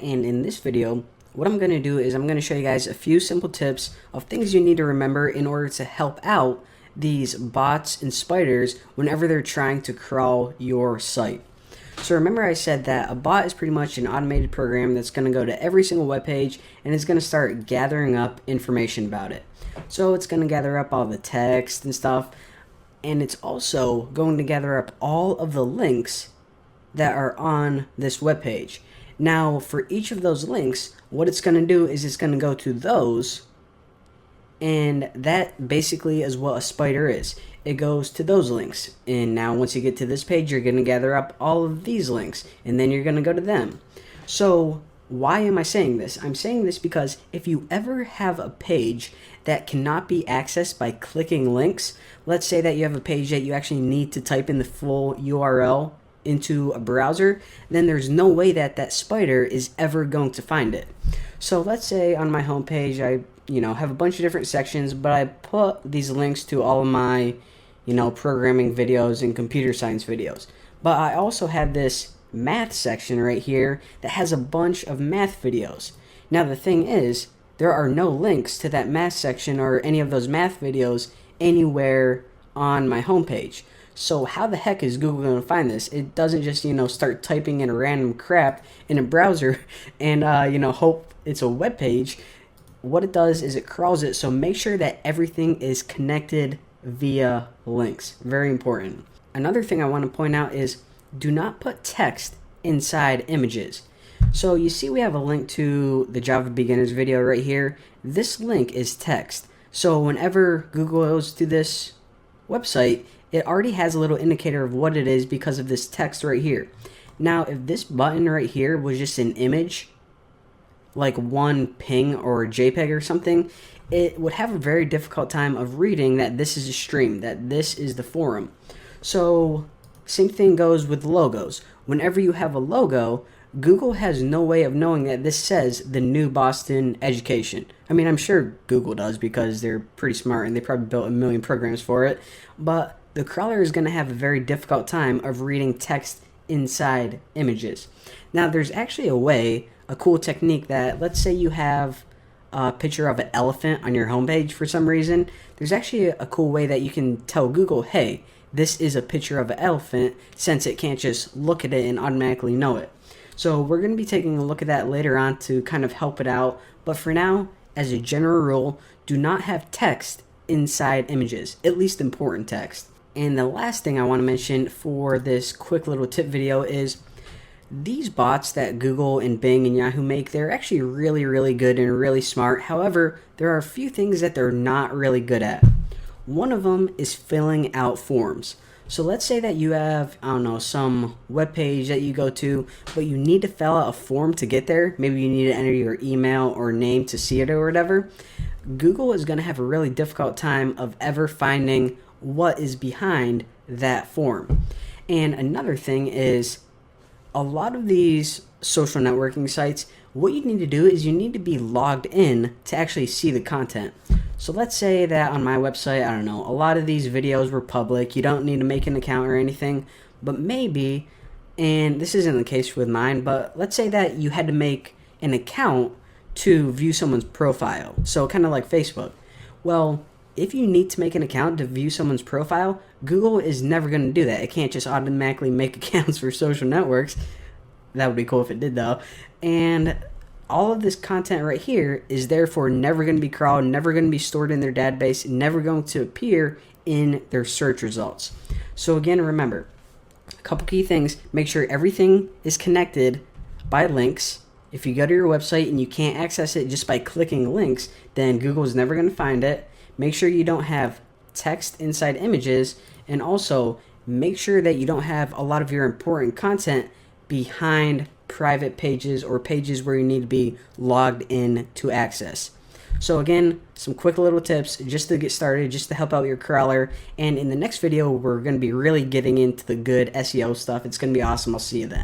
And in this video, what I'm going to do is I'm going to show you guys a few simple tips of things you need to remember in order to help out these bots and spiders whenever they're trying to crawl your site. So remember I said that a bot is pretty much an automated program that's going to go to every single web page and it's going to start gathering up information about it. So it's going to gather up all the text and stuff, and it's also going to gather up all of the links that are on this web page. Now for each of those links, what it's going to do is it's going to go to those, and that basically is what a spider is. It goes to those links, and now once you get to this page, you're going to gather up all of these links, and then you're going to go to them. So why am I saying this? I'm saying this because if you ever have a page that cannot be accessed by clicking links, let's say that you have a page that you actually need to type in the full URL into a browser, then there's no way that that spider is ever going to find it. So let's say on my homepage I have a bunch of different sections, but I put these links to all of my programming videos and computer science videos. But I also have this math section right here that has a bunch of math videos. Now the thing is, there are no links to that math section or any of those math videos anywhere on my homepage. So how the heck is Google going to find this? It doesn't just, start typing in random crap in a browser and, hope it's a web page. What it does is it crawls it, so make sure that everything is connected via links. Very important. Another thing I want to point out is do not put text inside images. So you see we have a link to the Java Beginners video right here. This link is text. So whenever Google goes to this website, it already has a little indicator of what it is because of this text right here. Now, if this button right here was just an image, like one ping or JPEG or something, it would have a very difficult time of reading that this is a stream, that this is the forum. So same thing goes with logos. Whenever you have a logo, Google has no way of knowing that this says the New Boston Education. I mean, I'm sure Google does because they're pretty smart and they probably built a million programs for it, but the crawler is going to have a very difficult time of reading text inside images. Now, there's actually a cool technique that, let's say you have a picture of an elephant on your homepage for some reason. There's actually a cool way that you can tell Google, hey, this is a picture of an elephant, since it can't just look at it and automatically know it. So we're going to be taking a look at that later on to kind of help it out. But for now, as a general rule, do not have text inside images, at least important text. And the last thing I want to mention for this quick little tip video is these bots that Google and Bing and Yahoo make, they're actually really, really good and really smart. However, there are a few things that they're not really good at. One of them is filling out forms. So let's say that you have, some web page that you go to, but you need to fill out a form to get there. Maybe you need to enter your email or name to see it or whatever. Google is going to have a really difficult time of ever finding what is behind that form. And another thing is, a lot of these social networking sites, what you need to do is you need to be logged in to actually see the content. So let's say that on my website, a lot of these videos were public. You don't need to make an account or anything, but maybe, and this isn't the case with mine, but let's say that you had to make an account to view someone's profile. So kind of like Facebook. Well, if you need to make an account to view someone's profile, Google is never going to do that. It can't just automatically make accounts for social networks. That would be cool if it did, though. And all of this content right here is therefore never going to be crawled, never going to be stored in their database, never going to appear in their search results. So again, remember, a couple key things. Make sure everything is connected by links. If you go to your website and you can't access it just by clicking links, then Google is never going to find it. Make sure you don't have text inside images, and also make sure that you don't have a lot of your important content behind private pages or pages where you need to be logged in to access. So again, some quick little tips just to get started, just to help out your crawler. And in the next video, we're going to be really getting into the good SEO stuff. It's going to be awesome. I'll see you then.